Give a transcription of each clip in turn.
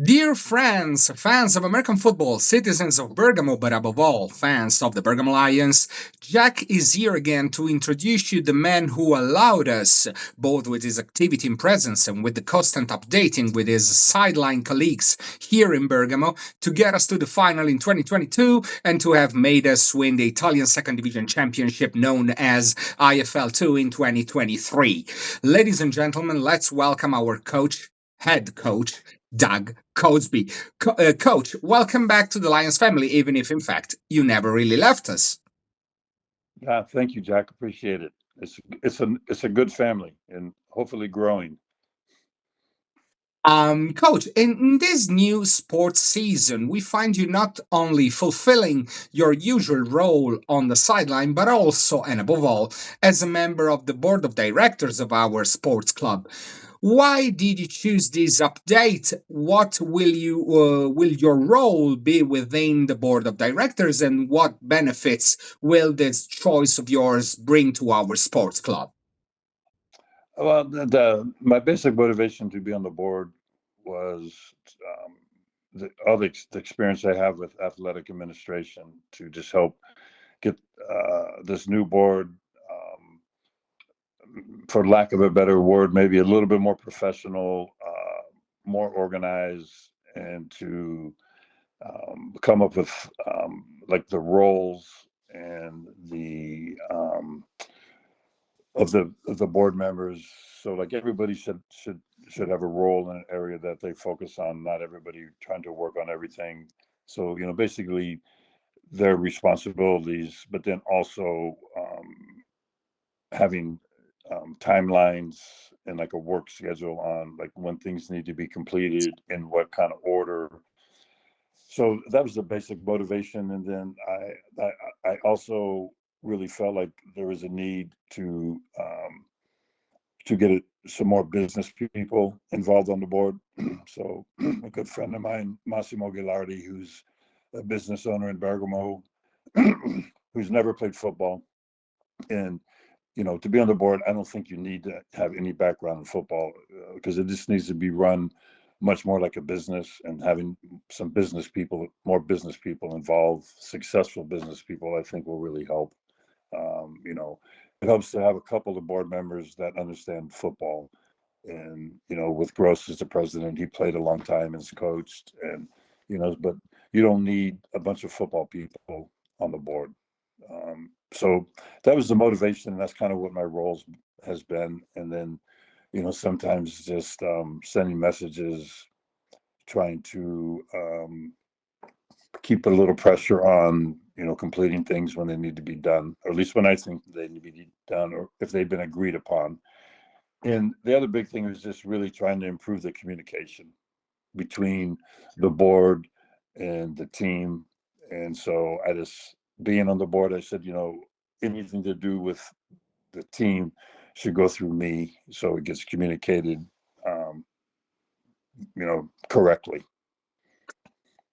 Dear friends, fans of American football, citizens of Bergamo, but above all, fans of the Bergamo Lions, Jack is here again to introduce you the man who allowed us, both with his activity and presence and with the constant updating with his sideline colleagues here in Bergamo, to get us to the final in 2022 and to have made us win the Italian Second Division Championship known as IFL 2 in 2023. Ladies and gentlemen, let's welcome our head coach, Doug Cosbie. Coach, welcome back to the Lions family, even if, in fact, you never really left us. Yeah, thank you, Jack. Appreciate it. It's a good family and hopefully growing. Coach, in this new sports season, we find you not only fulfilling your usual role on the sideline, but also, and above all, as a member of the board of directors of our sports club. Why did you choose this update? What will your role be within the board of directors, and what benefits will this choice of yours bring to our sports club? Well, my basic motivation to be on the board was all the experience I have with athletic administration to just help get this new board, for lack of a better word, maybe a little bit more professional, more organized, and to come up with like the roles and the of the board members. So like everybody should have a role in an area that they focus on. Not everybody trying to work on everything. So basically their responsibilities, but then also having timelines and like a work schedule on like when things need to be completed in what kind of order. So that was the basic motivation, and then I also really felt like there was a need to get some more business people involved on the board. So a good friend of mine, Massimo Gilardi, who's a business owner in Bergamo, who's never played football, and to be on the board, I don't think you need to have any background in football, because it just needs to be run much more like a business, and having some business people, more business people involved, successful business people, I think will really help. Um, you know, it helps to have a couple of board members that understand football. And, with Gross as the president, he played a long time and has coached, but you don't need a bunch of football people on the board. So that was the motivation, and that's kind of what my roles has been. And then, sometimes just sending messages, trying to keep a little pressure on, completing things when they need to be done, or at least when I think they need to be done, or if they've been agreed upon. And the other big thing is just really trying to improve the communication between the board and the team. And so being on the board, I said, anything to do with the team should go through me so it gets communicated, um, correctly.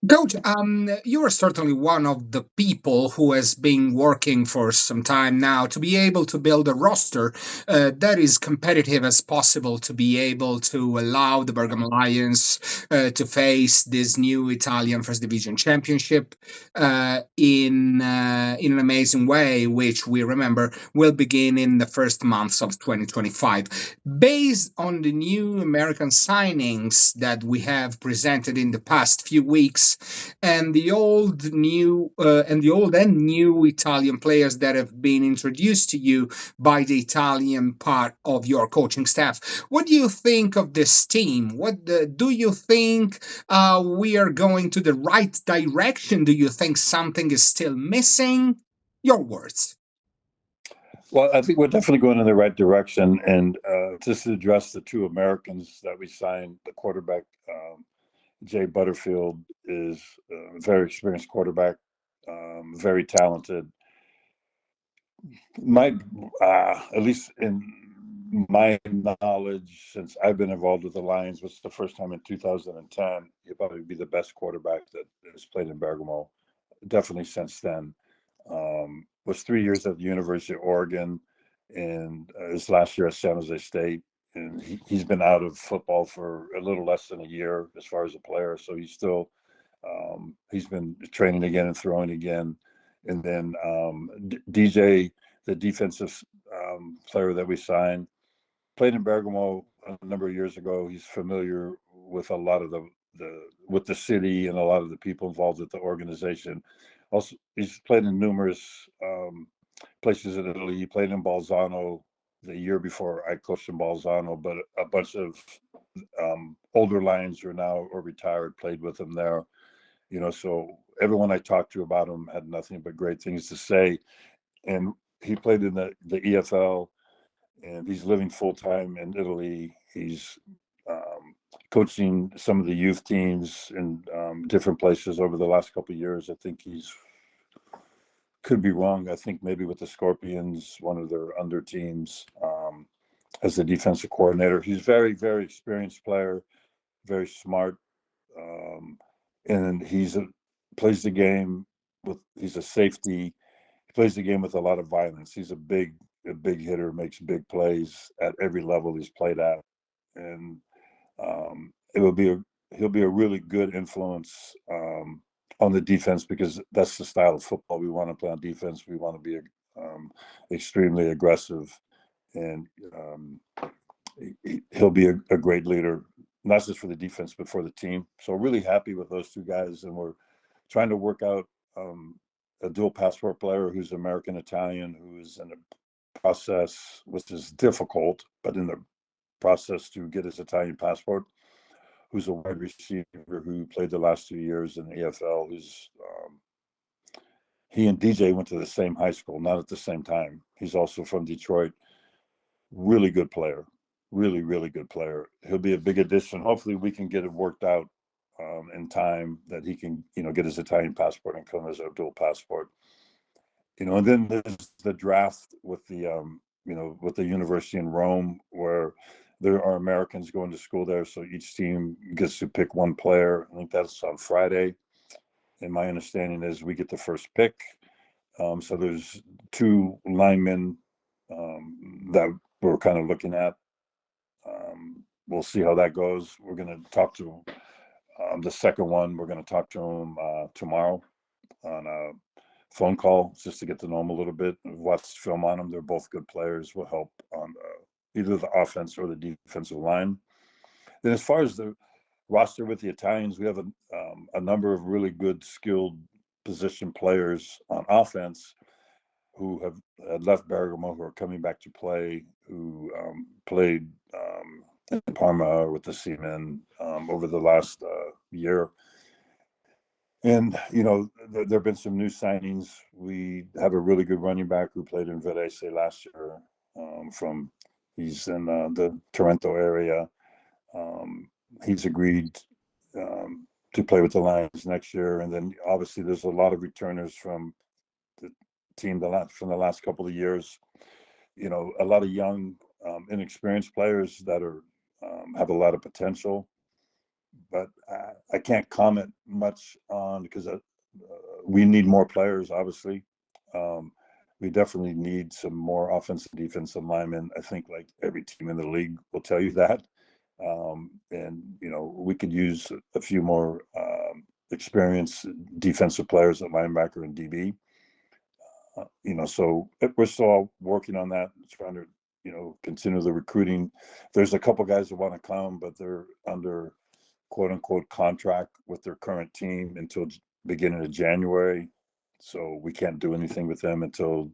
Coach, you are certainly one of the people who has been working for some time now to be able to build a roster that is competitive as possible, to be able to allow the Bergamo Lions to face this new Italian First Division Championship in an amazing way, which we remember will begin in the first months of 2025. Based on the new American signings that we have presented in the past few weeks, and the old and new Italian players that have been introduced to you by the Italian part of your coaching staff. What do you think of this team? Do you think we are going to the right direction? Do you think something is still missing? Your words. Well, I think we're definitely going in the right direction. And just to address the two Americans that we signed, the quarterback, Jay Butterfield, is a very experienced quarterback, very talented. My, at least in my knowledge, since I've been involved with the Lions, was the first time in 2010. He'll probably be the best quarterback that has played in Bergamo. Definitely since then. Was 3 years at the University of Oregon, and his last year at San Jose State. and he's been out of football for a little less than a year as far as a player. So he's still he's been training again and throwing again. And then DJ, the defensive player that we signed, played in Bergamo a number of years ago. He's familiar with a lot of the with the city and a lot of the people involved with the organization. Also, he's played in numerous places in Italy. He played in Bolzano the year before I coached in Bolzano, but a bunch of older Lions are now or retired, played with him there. So everyone I talked to about him had nothing but great things to say. And he played in the EFL, and he's living full time in Italy. He's coaching some of the youth teams in different places over the last couple of years. I think he's could be wrong. I think maybe with the Scorpions, one of their under teams, as the defensive coordinator. He's very, very experienced player, very smart, and plays the game with. He's a safety. He plays the game with a lot of violence. He's a big hitter, makes big plays at every level he's played at, and it will be he'll be a really good influence on the defense, because that's the style of football we want to play on defense. We want to be extremely aggressive, and he'll be a great leader, not just for the defense but for the team. So really happy with those two guys, and we're trying to work out a dual passport player who's American Italian, who is in a process, which is difficult, but in the process to get his Italian passport, who's a wide receiver who played the last 2 years in the EFL. Who's he and DJ went to the same high school, not at the same time. He's also from Detroit. Really good player, really, really good player. He'll be a big addition. Hopefully we can get it worked out in time that he can, get his Italian passport and come as a dual passport. And then there's the draft with with the university in Rome, where there are Americans going to school there. So each team gets to pick one player. I think that's on Friday. And my understanding is we get the first pick. So there's two linemen that we're kind of looking at. We'll see how that goes. We're going to talk to the second one. We're going to talk to him tomorrow on a phone call, just to get to know them a little bit, watch film on them. They're both good players. Will help on either the offense or the defensive line. Then, as far as the roster with the Italians, we have a number of really good, skilled position players on offense who have left Bergamo, who are coming back to play, who played in Parma with the Seamen over the last year. And, there have been some new signings. We have a really good running back who played in Varese last year. He's in the Trento area. He's agreed to play with the Lions next year. And then obviously there's a lot of returners from the team from the last couple of years. A lot of young, inexperienced players that have a lot of potential. But I can't comment much on, because we need more players, obviously. We definitely need some more offensive, defensive linemen. I think like every team in the league will tell you that. And, we could use a few more experienced defensive players at linebacker and DB. So we're still working on that, trying to, continue the recruiting. There's a couple guys that want to come, but they're under quote unquote contract with their current team until beginning of January. So we can't do anything with them until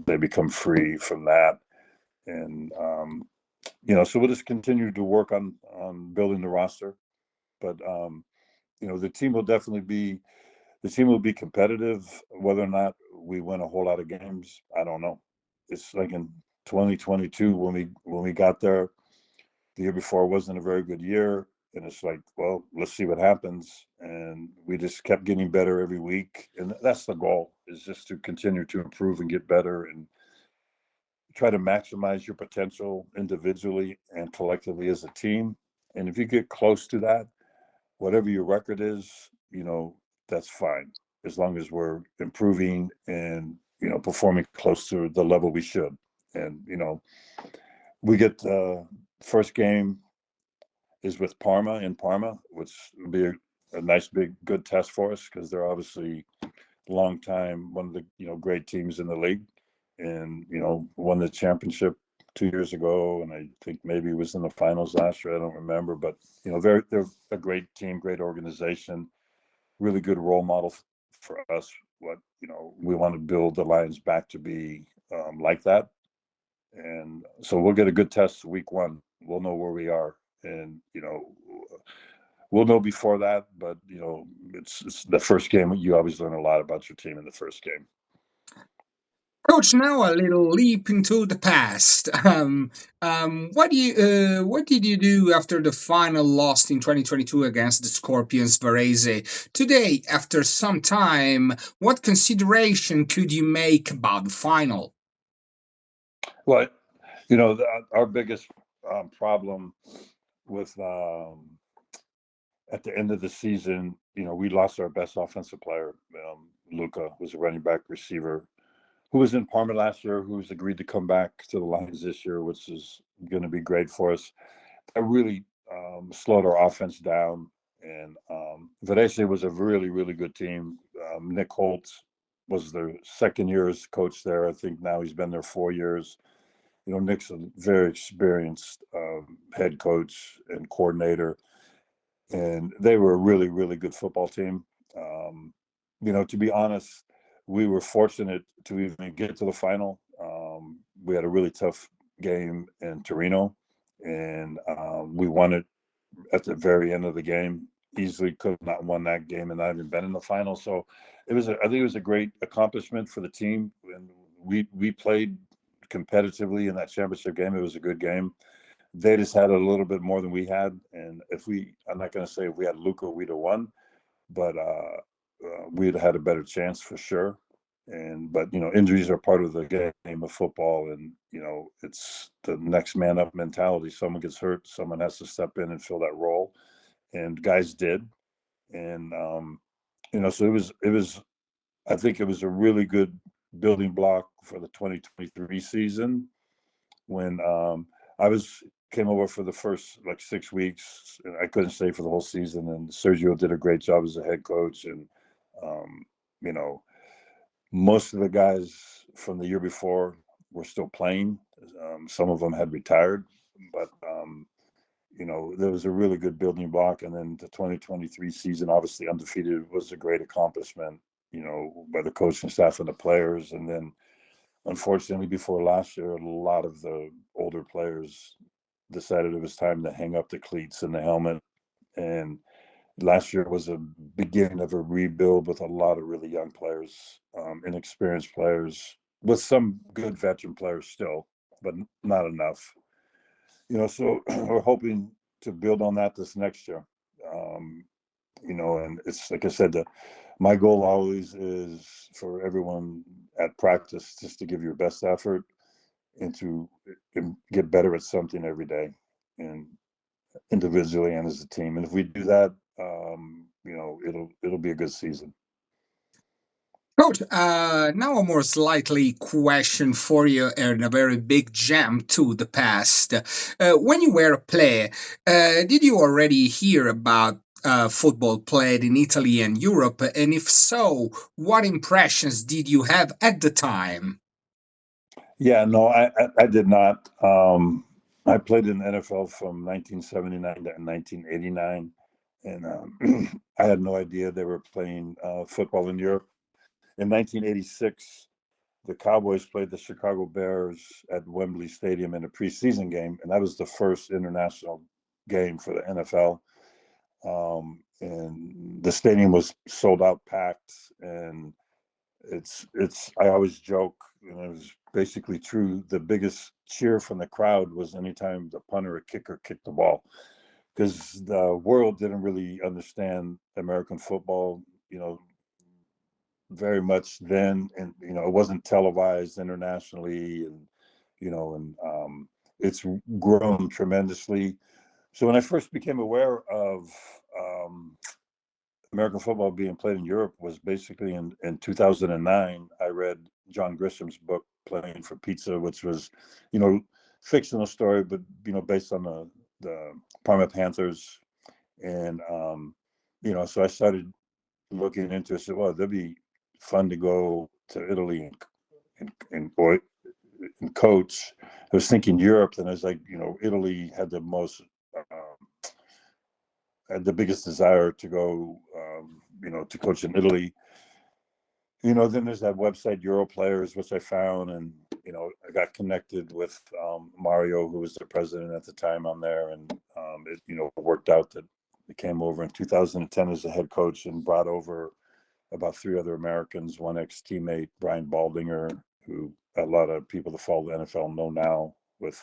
they become free from that. And, so we'll just continue to work on building the roster. But, the team will be competitive. Whether or not we win a whole lot of games, I don't know. It's like in 2022 when we got there. The year before wasn't a very good year, and it's like, well, let's see what happens. And we just kept getting better every week, and that's the goal, is just to continue to improve and get better and try to maximize your potential individually and collectively as a team. And if you get close to that, whatever your record is, that's fine, as long as we're improving and, performing close to the level we should. And, we get First game is with Parma in Parma, which will be a nice, big, good test for us because they're obviously long time one of the great teams in the league, and won the championship 2 years ago, and I think maybe was in the finals last year. I don't remember, but they're a great team, great organization, really good role model for us. What we want to build the Lions back to be like that, and so we'll get a good test week one. We'll know where we are, and we'll know before that. But it's the first game. You always learn a lot about your team in the first game. Coach, now a little leap into the past. What did you do after the final loss in 2022 against the Scorpions Varese? Today, after some time, what consideration could you make about the final? Well, our biggest problem with at the end of the season, we lost our best offensive player. Luca was a running back receiver who was in Parma last year, who's agreed to come back to the Lions this year, which is going to be great for us. That really slowed our offense down. And Varese was a really, really good team. Nick Holt was their second year as coach there. I think now he's been there 4 years. Nick's a very experienced head coach and coordinator, and they were a really, really good football team. To be honest, we were fortunate to even get to the final. We had a really tough game in Torino, and we won it at the very end of the game. Easily could not won that game and not even been in the final. So I think it was a great accomplishment for the team, and we played competitively in that championship game. It was a good game. They just had a little bit more than we had, and I'm not going to say if we had Luca, we'd have won, but we'd have had a better chance for sure. But injuries are part of the game of football, and it's the next man up mentality. Someone gets hurt, someone has to step in and fill that role, and guys did. And so it was. I think it was a really good building block for the 2023 season when I came over for the first like 6 weeks, and I couldn't stay for the whole season. And Sergio did a great job as a head coach, and um, you know, most of the guys from the year before were still playing. Some of them had retired, but there was a really good building block. And then the 2023 season, obviously undefeated, was a great accomplishment. By the coaching staff and the players, and then unfortunately, before last year, a lot of the older players decided it was time to hang up the cleats and the helmet. And last year was a beginning of a rebuild with a lot of really young players, inexperienced players, with some good veteran players still, but not enough. So we're hoping to build on that this next year. And it's like I said, my goal always is for everyone at practice just to give your best effort and to get better at something every day, and individually and as a team. And if we do that, it'll be a good season. Coach, now a more slightly question for you and a very big jump to the past. When you were a player, did you already hear about football played in Italy and Europe? And if so, what impressions did you have at the time? Yeah, no, I did not. I played in the NFL from 1979 to 1989, and I had no idea they were playing football in Europe. In 1986, the Cowboys played the Chicago Bears at Wembley Stadium in a preseason game, and that was the first international game for the NFL. And the stadium was sold out, packed, and it's. I always joke, and it was basically true. The biggest cheer from the crowd was anytime the punter or kicker kicked the ball, because the world didn't really understand American football. Very much then, and it wasn't televised internationally, and it's grown tremendously. So when I first became aware of American football being played in Europe was basically in 2009. I read John Grisham's book Playing for Pizza, which was fictional story, but based on the Parma Panthers, and so I started looking into it. Said, well, that'd be fun to go to Italy and coach. I was thinking Europe, and I was like, Italy had the most, had the biggest desire to go, to coach in Italy. Then there's that website Euro Players, which I found, and I got connected with Mario, who was the president at the time on there, and it worked out that he came over in 2010 as a head coach and brought over about 3 other Americans, one ex-teammate, Brian Baldinger, who a lot of people that follow the NFL know now. With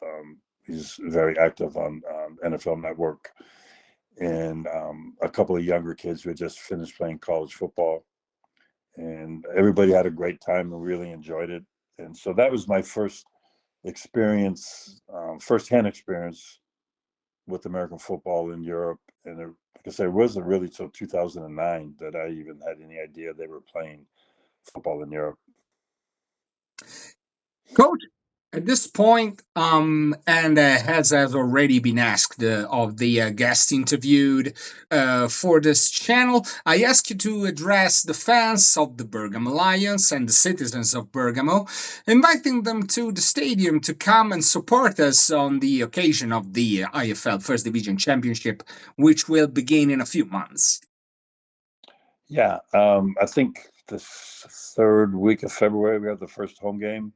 he's very active on NFL Network, and a couple of younger kids who had just finished playing college football, and everybody had a great time and really enjoyed it. And so that was my first experience, firsthand experience with American football in Europe. And like I said, it wasn't really till 2009 that I even had any idea they were playing football in Europe. Coach, at this point, and has already been asked of the guest interviewed for this channel, I ask you to address the fans of the Bergamo Lions and the citizens of Bergamo, inviting them to the stadium to come and support us on the occasion of the IFL First Division Championship, which will begin in a few months. Yeah, I think the third week of February we have the first home game.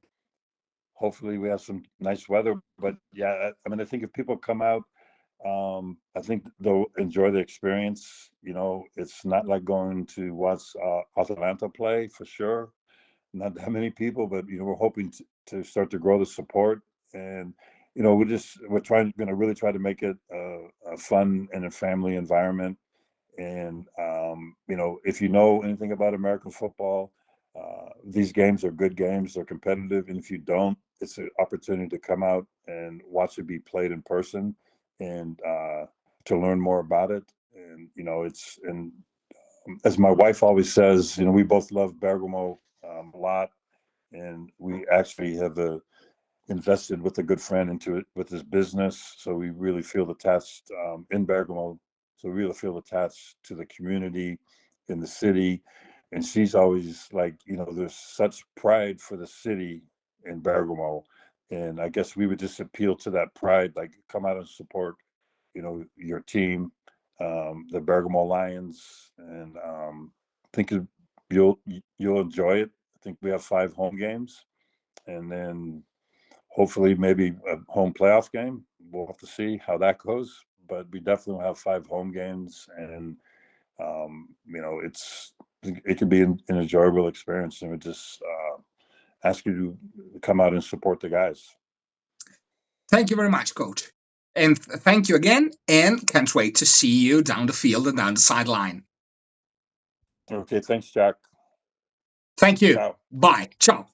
Hopefully we have some nice weather, but yeah, I mean, I think if people come out, I think they'll enjoy the experience. It's not like going to watch Atalanta play, for sure. Not that many people, but we're hoping to start to grow the support, and we're going to really try to make it a fun and a family environment. And if you know anything about American football, these games are good games. They're competitive, and if you don't, it's an opportunity to come out and watch it be played in person, and to learn more about it. And as my wife always says, we both love Bergamo a lot, and we actually have invested with a good friend into it with his business. So we really feel attached in Bergamo. So we really feel attached to the community in the city. And she's always like, there's such pride for the city in Bergamo. And I guess we would just appeal to that pride, like come out and support, your team, the Bergamo Lions, and think you'll enjoy it. I think we have 5 home games, and then hopefully maybe a home playoff game. We'll have to see how that goes, but we definitely will have 5 home games, and it could be an enjoyable experience, and we just ask you to come out and support the guys. Thank you very much, Coach. And thank you again, and can't wait to see you down the field and down the sideline. Okay, thanks, Jack. Thank you. Ciao. Bye. Ciao.